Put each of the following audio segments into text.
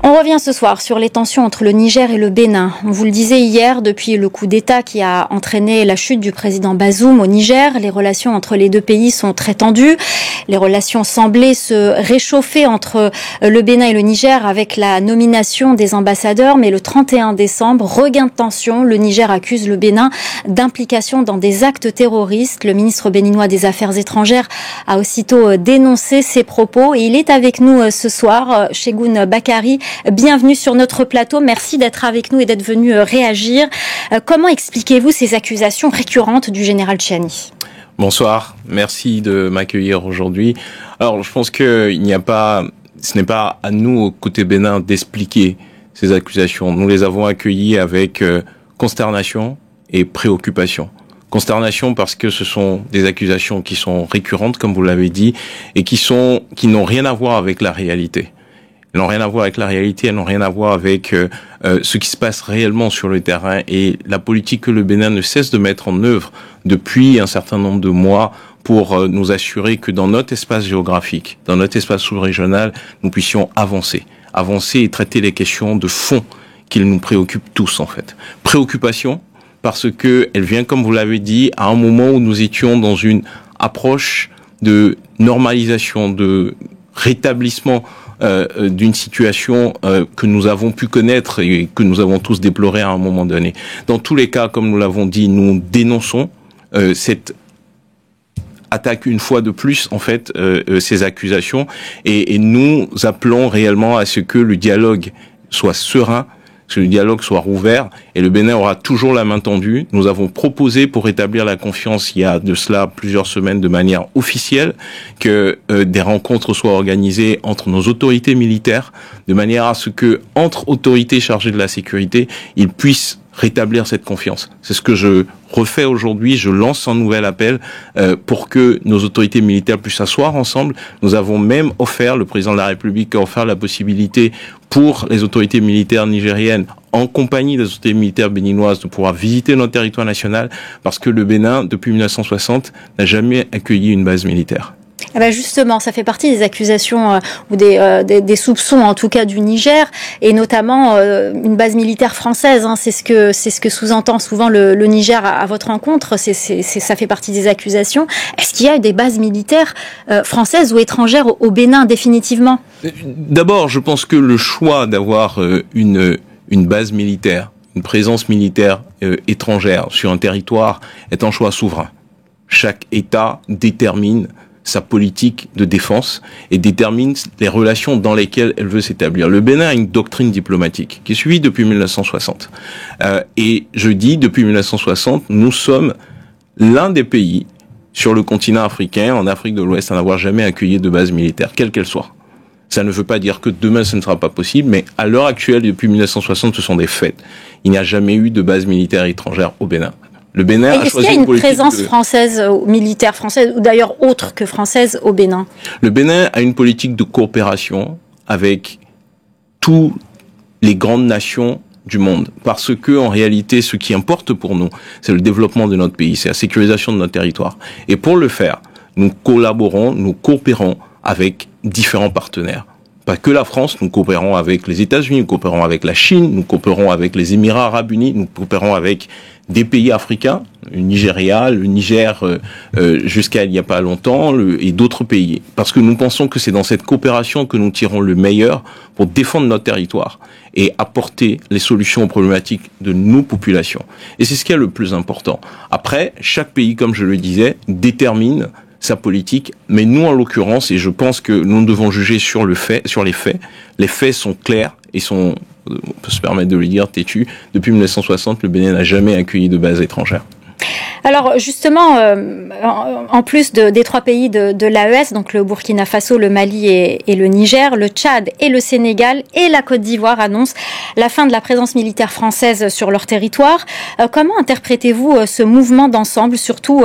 On revient ce soir sur les tensions entre le Niger et le Bénin. On vous le disait hier, depuis le coup d'État qui a entraîné la chute du président Bazoum au Niger, les relations entre les deux pays sont très tendues. Les relations semblaient se réchauffer entre le Bénin et le Niger avec la nomination des ambassadeurs. Mais le 31 décembre, regain de tension, le Niger accuse le Bénin d'implication dans des actes terroristes. Le ministre béninois des Affaires étrangères a aussitôt dénoncé ces propos. Et il est avec nous ce soir, Chegoun Bakari. Bienvenue sur notre plateau. Merci d'être avec nous et d'être venu réagir. Comment expliquez-vous ces accusations récurrentes du général Tchiani ? Bonsoir. Merci de m'accueillir aujourd'hui. Alors, je pense ce n'est pas à nous, au côté Bénin, d'expliquer ces accusations. Nous les avons accueillies avec consternation et préoccupation. Consternation parce que ce sont des accusations qui sont récurrentes, comme vous l'avez dit, et qui n'ont rien à voir avec la réalité. Elles n'ont rien à voir avec la réalité, elles n'ont rien à voir avec ce qui se passe réellement sur le terrain et la politique que le Bénin ne cesse de mettre en œuvre depuis un certain nombre de mois pour nous assurer que dans notre espace géographique, dans notre espace sous-régional, nous puissions avancer et traiter les questions de fond qui nous préoccupent tous en fait. Préoccupation parce que elle vient, comme vous l'avez dit, à un moment où nous étions dans une approche de normalisation, de rétablissement d'une situation que nous avons pu connaître et que nous avons tous déploré à un moment donné. Dans tous les cas, comme nous l'avons dit, nous dénonçons cette attaque une fois de plus, en fait, ces accusations, et nous appelons réellement à ce que le dialogue soit serein, que le dialogue soit rouvert, et le Bénin aura toujours la main tendue. Nous avons proposé, pour rétablir la confiance il y a de cela plusieurs semaines de manière officielle, que des rencontres soient organisées entre nos autorités militaires, de manière à ce que, entre autorités chargées de la sécurité, ils puissent rétablir cette confiance. C'est ce que je refais aujourd'hui. Je lance un nouvel appel pour que nos autorités militaires puissent s'asseoir ensemble. Nous avons même offert, le président de la République a offert la possibilité pour les autorités militaires nigériennes, en compagnie des autorités militaires béninoises, de pouvoir visiter notre territoire national, parce que le Bénin, depuis 1960, n'a jamais accueilli une base militaire. Eh ben justement, ça fait partie des accusations ou des soupçons, en tout cas du Niger, et notamment une base militaire française. Hein, c'est ce que sous-entend souvent le Niger à votre rencontre. Ça fait partie des accusations. Est-ce qu'il y a des bases militaires françaises ou étrangères au Bénin définitivement ? D'abord, je pense que le choix d'avoir une base militaire, une présence militaire étrangère sur un territoire est un choix souverain. Chaque État détermine sa politique de défense et détermine les relations dans lesquelles elle veut s'établir. Le Bénin a une doctrine diplomatique qui est suivie depuis 1960. Et je dis, depuis 1960, nous sommes l'un des pays sur le continent africain, en Afrique de l'Ouest, à n'avoir jamais accueilli de base militaire, quelle qu'elle soit. Ça ne veut pas dire que demain ce ne sera pas possible, mais à l'heure actuelle, depuis 1960, ce sont des faits. Il n'y a jamais eu de base militaire étrangère au Bénin. Le Bénin a choisi. Est-ce qu'il y a une présence française, militaire française, ou d'ailleurs autre que française au Bénin ? Le Bénin a une politique de coopération avec toutes les grandes nations du monde. Parce que, en réalité, ce qui importe pour nous, c'est le développement de notre pays, c'est la sécurisation de notre territoire. Et pour le faire, nous collaborons, nous coopérons avec différents partenaires. Pas que la France, nous coopérons avec les États-Unis, nous coopérons avec la Chine, nous coopérons avec les Émirats arabes unis, nous coopérons avec des pays africains, le Nigeria, le Niger, jusqu'à il n'y a pas longtemps, et d'autres pays. Parce que nous pensons que c'est dans cette coopération que nous tirons le meilleur pour défendre notre territoire et apporter les solutions aux problématiques de nos populations. Et c'est ce qui est le plus important. Après, chaque pays, comme je le disais, détermine sa politique, mais nous, en l'occurrence, et je pense que nous devons juger sur les faits. Les faits sont clairs et on peut se permettre de le dire, têtus. Depuis 1960, le Bénin n'a jamais accueilli de base étrangère. Alors justement, en plus des trois pays de l'AES, donc le Burkina Faso, le Mali et le Niger, le Tchad et le Sénégal et la Côte d'Ivoire annoncent la fin de la présence militaire française sur leur territoire. Comment interprétez-vous ce mouvement d'ensemble, surtout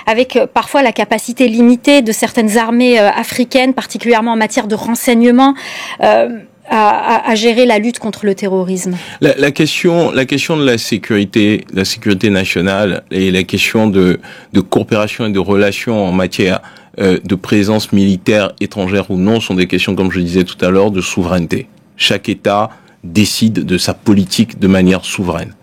avec parfois la capacité limitée de certaines armées africaines, particulièrement en matière de renseignement à gérer la lutte contre le terrorisme? La question de la sécurité nationale et la question de coopération et de relations en matière de présence militaire étrangère ou non sont des questions, comme je disais tout à l'heure, de souveraineté. chaque État décide de sa politique de manière souveraine.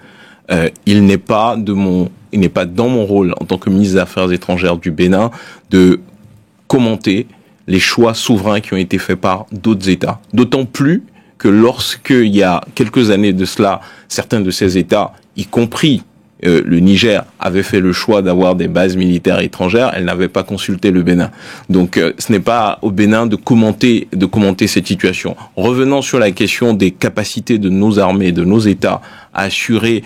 Il n'est pas dans mon rôle en tant que ministre des Affaires étrangères du Bénin de commenter les choix souverains qui ont été faits par d'autres États. D'autant plus que lorsqu'il y a quelques années de cela, certains de ces États, y compris le Niger, avait fait le choix d'avoir des bases militaires étrangères, elle n'avait pas consulté le Bénin. Donc ce n'est pas au Bénin de commenter cette situation. Revenant sur la question des capacités de nos armées, de nos États à assurer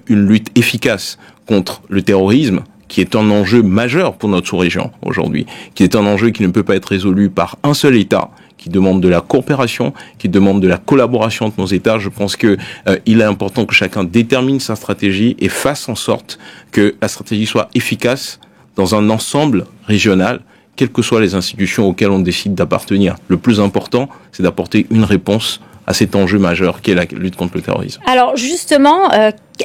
une lutte efficace contre le terrorisme, qui est un enjeu majeur pour notre sous-région aujourd'hui, qui est un enjeu qui ne peut pas être résolu par un seul État, qui demande de la coopération, qui demande de la collaboration entre nos États. Je pense que il est important que chacun détermine sa stratégie et fasse en sorte que la stratégie soit efficace dans un ensemble régional, quelles que soient les institutions auxquelles on décide d'appartenir. Le plus important, c'est d'apporter une réponse à cet enjeu majeur qui est la lutte contre le terrorisme. Alors justement,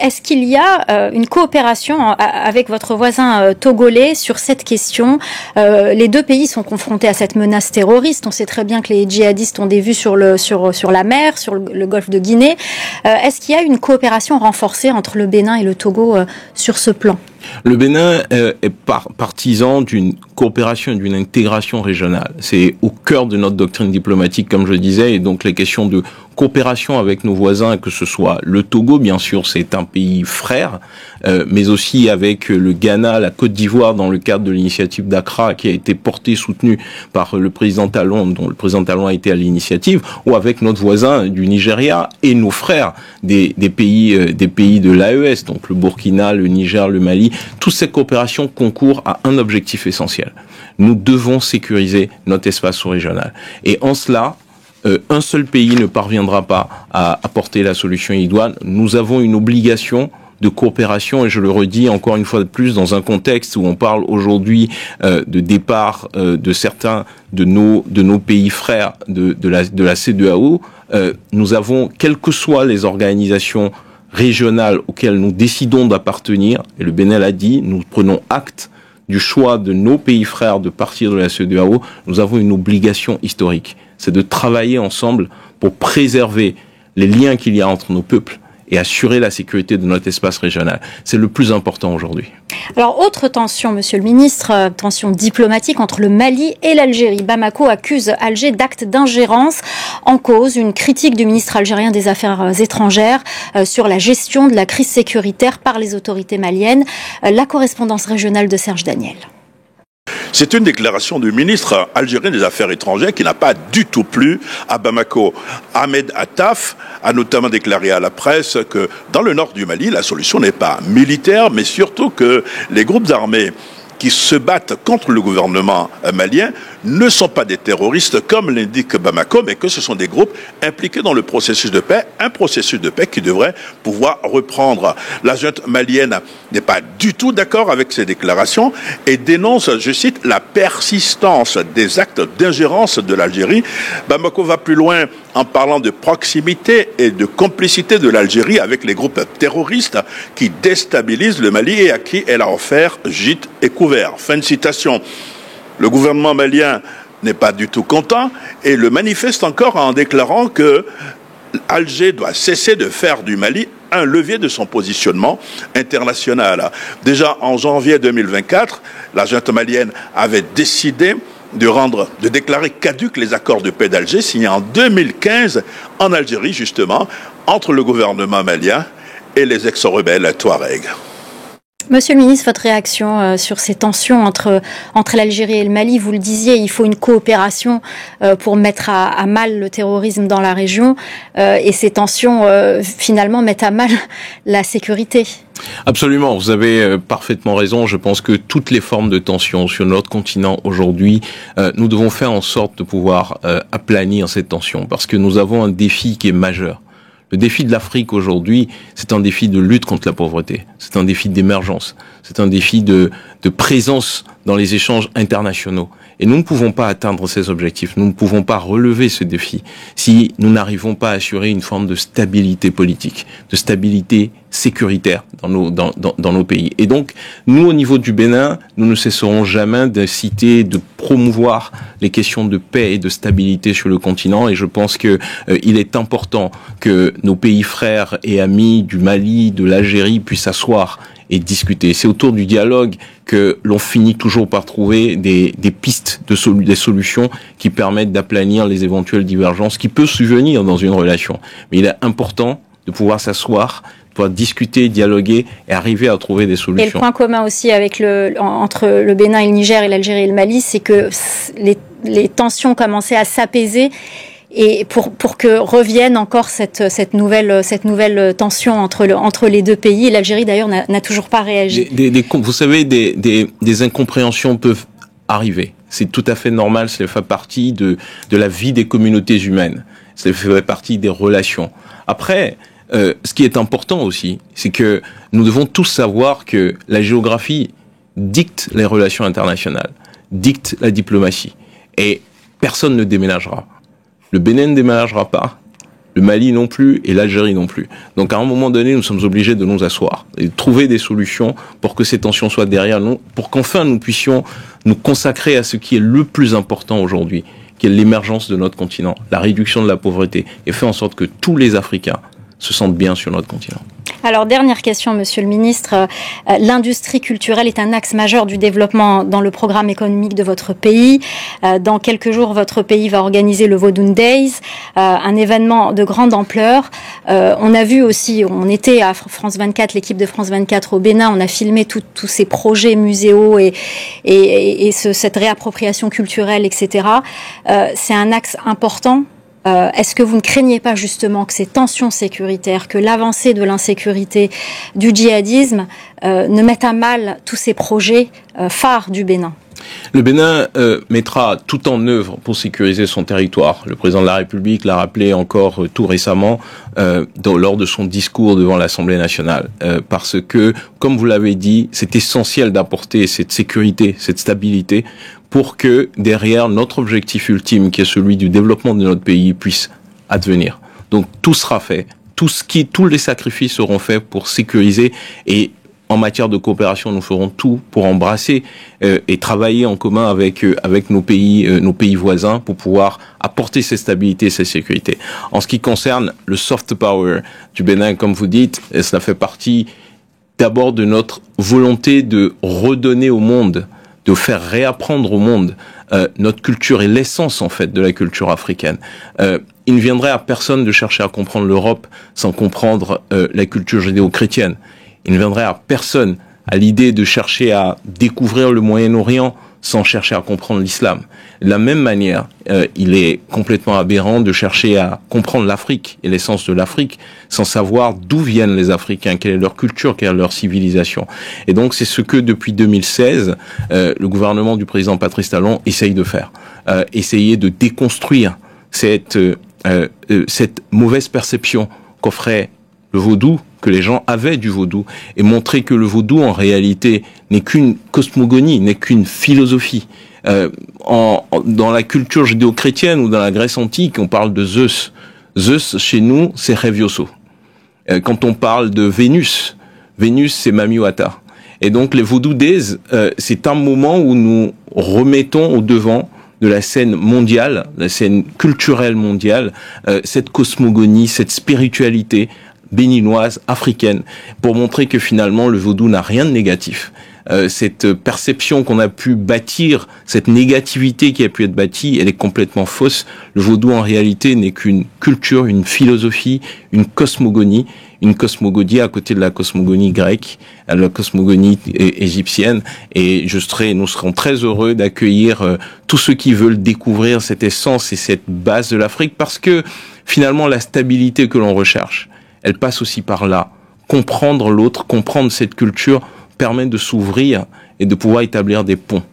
est-ce qu'il y a une coopération avec votre voisin togolais sur cette question? Les deux pays sont confrontés à cette menace terroriste. On sait très bien que les djihadistes ont des vues sur la mer, sur le golfe de Guinée. Est-ce qu'il y a une coopération renforcée entre le Bénin et le Togo sur ce plan? Le Bénin est partisan d'une coopération et d'une intégration régionale. C'est au cœur de notre doctrine diplomatique, comme je le disais, et donc les questions de coopération avec nos voisins, que ce soit le Togo, bien sûr, c'est un pays frère, mais aussi avec le Ghana, la Côte d'Ivoire, dans le cadre de l'initiative d'Accra, qui a été portée, soutenue par le président Talon, dont le président Talon a été à l'initiative, ou avec notre voisin du Nigeria et nos frères des pays de l'AES, donc le Burkina, le Niger, le Mali. Toutes ces coopérations concourent à un objectif essentiel. Nous devons sécuriser notre espace sous-régional. Et en cela, un seul pays ne parviendra pas à apporter la solution idoine. Nous avons une obligation de coopération, et je le redis encore une fois de plus, dans un contexte où on parle aujourd'hui de départ de certains de nos pays frères de la CEDEAO. Nous avons, quelles que soient les organisations régionales auxquelles nous décidons d'appartenir, et le Bénin l'a dit, nous prenons acte du choix de nos pays frères de partir de la CEDEAO, nous avons une obligation historique. C'est de travailler ensemble pour préserver les liens qu'il y a entre nos peuples et assurer la sécurité de notre espace régional. C'est le plus important aujourd'hui. Alors, autre tension, monsieur le ministre, tension diplomatique entre le Mali et l'Algérie. Bamako accuse Alger d'actes d'ingérence. En cause, une critique du ministre algérien des Affaires étrangères sur la gestion de la crise sécuritaire par les autorités maliennes. La correspondance régionale de Serge Daniel. C'est une déclaration du ministre algérien des Affaires étrangères qui n'a pas du tout plu à Bamako. Ahmed Attaf a notamment déclaré à la presse que dans le nord du Mali, la solution n'est pas militaire, mais surtout que les groupes armés qui se battent contre le gouvernement malien ne sont pas des terroristes comme l'indique Bamako, mais que ce sont des groupes impliqués dans le processus de paix, un processus de paix qui devrait pouvoir reprendre. La junte malienne n'est pas du tout d'accord avec ces déclarations et dénonce, je cite, la persistance des actes d'ingérence de l'Algérie. Bamako va plus loin en parlant de proximité et de complicité de l'Algérie avec les groupes terroristes qui déstabilisent le Mali et à qui elle a offert gîte et couvert. Fin de citation. Le gouvernement malien n'est pas du tout content et le manifeste encore en déclarant que Alger doit cesser de faire du Mali un levier de son positionnement international. Déjà en janvier 2024, la junte malienne avait décidé de déclarer caducs les accords de paix d'Alger signés en 2015 en Algérie justement entre le gouvernement malien et les ex-rebelles Touaregs. Monsieur le ministre, votre réaction sur ces tensions entre l'Algérie et le Mali, vous le disiez, il faut une coopération pour mettre à mal le terrorisme dans la région et ces tensions finalement mettent à mal la sécurité. Absolument, vous avez parfaitement raison. Je pense que toutes les formes de tension sur notre continent aujourd'hui, nous devons faire en sorte de pouvoir aplanir cette tension parce que nous avons un défi qui est majeur. Le défi de l'Afrique aujourd'hui, c'est un défi de lutte contre la pauvreté. C'est un défi d'émergence. C'est un défi de présence dans les échanges internationaux. Et nous ne pouvons pas atteindre ces objectifs. Nous ne pouvons pas relever ce défi si nous n'arrivons pas à assurer une forme de stabilité politique, de stabilité sécuritaire dans nos pays. Et donc, nous, au niveau du Bénin, nous ne cesserons jamais d'inciter, de promouvoir les questions de paix et de stabilité sur le continent. Et je pense que il est important que nos pays frères et amis du Mali, de l'Algérie puissent s'asseoir et discuter. C'est autour du dialogue que l'on finit toujours par trouver des pistes, des solutions qui permettent d'aplanir les éventuelles divergences qui peuvent survenir dans une relation. Mais il est important de pouvoir s'asseoir, de pouvoir discuter, dialoguer et arriver à trouver des solutions. Et le point commun aussi avec entre le Bénin et le Niger et l'Algérie et le Mali, c'est que les tensions commençaient à s'apaiser. Et pour que revienne encore cette nouvelle tension entre les deux pays. L'Algérie d'ailleurs n'a toujours pas réagi. Vous savez, des incompréhensions peuvent arriver. C'est tout à fait normal. Ça fait partie de la vie des communautés humaines. Ça fait partie des relations. Après, ce qui est important aussi, c'est que nous devons tous savoir que la géographie dicte les relations internationales, dicte la diplomatie, et personne ne déménagera. Le Bénin ne déménagera pas, le Mali non plus et l'Algérie non plus. Donc à un moment donné, nous sommes obligés de nous asseoir et de trouver des solutions pour que ces tensions soient derrière nous, pour qu'enfin nous puissions nous consacrer à ce qui est le plus important aujourd'hui, qui est l'émergence de notre continent, la réduction de la pauvreté, et faire en sorte que tous les Africains se sentent bien sur notre continent. Alors, dernière question, Monsieur le Ministre. L'industrie culturelle est un axe majeur du développement dans le programme économique de votre pays. Dans quelques jours, votre pays va organiser le Vodun Days, un événement de grande ampleur. On a vu aussi, on était à France 24, l'équipe de France 24 au Bénin, on a filmé tous ces projets muséaux et cette réappropriation culturelle, etc. C'est un axe important. Est-ce que vous ne craignez pas justement que ces tensions sécuritaires, que l'avancée de l'insécurité, du djihadisme ne mettent à mal tous ces projets phares du Bénin ? Le Bénin mettra tout en œuvre pour sécuriser son territoire. Le président de la République l'a rappelé encore tout récemment lors de son discours devant l'Assemblée nationale. Parce que, comme vous l'avez dit, c'est essentiel d'apporter cette sécurité, cette stabilité, pour que derrière notre objectif ultime, qui est celui du développement de notre pays, puisse advenir. Donc tout sera fait, tous les sacrifices seront faits pour sécuriser, et en matière de coopération, nous ferons tout pour embrasser et travailler en commun avec nos pays voisins pour pouvoir apporter cette stabilité et cette sécurité. En ce qui concerne le soft power du Bénin, comme vous dites, cela fait partie d'abord de notre volonté de redonner au monde, de faire réapprendre au monde notre culture et l'essence en fait de la culture africaine. Il ne viendrait à personne de chercher à comprendre l'Europe sans comprendre la culture judéo-chrétienne. Il ne viendrait à personne à l'idée de chercher à découvrir le Moyen-Orient sans chercher à comprendre l'islam. De la même manière, il est complètement aberrant de chercher à comprendre l'Afrique et l'essence de l'Afrique sans savoir d'où viennent les Africains, quelle est leur culture, quelle est leur civilisation. Et donc c'est ce que depuis 2016, le gouvernement du président Patrice Talon essaye de faire. Essayer de déconstruire cette mauvaise perception qu'offrait le vaudou, que les gens avaient du vaudou, et montrer que le vaudou, en réalité, n'est qu'une cosmogonie, n'est qu'une philosophie. Dans la culture judéo-chrétienne ou dans la Grèce antique, on parle de Zeus. Zeus, chez nous, c'est Revioso. Quand on parle de Vénus, c'est Mamiwata. Et donc, les Voodoo Days, c'est un moment où nous remettons au devant de la scène mondiale, la scène culturelle mondiale, cette cosmogonie, cette spiritualité béninoise, africaine, pour montrer que finalement le vaudou n'a rien de négatif. Cette perception qu'on a pu bâtir, cette négativité qui a pu être bâtie, elle est complètement fausse. Le vaudou en réalité n'est qu'une culture, une philosophie, une cosmogonie à côté de la cosmogonie grecque, la cosmogonie égyptienne. Et nous serons très heureux d'accueillir tous ceux qui veulent découvrir cette essence et cette base de l'Afrique, parce que finalement la stabilité que l'on recherche, elle passe aussi par là. Comprendre l'autre, comprendre cette culture permet de s'ouvrir et de pouvoir établir des ponts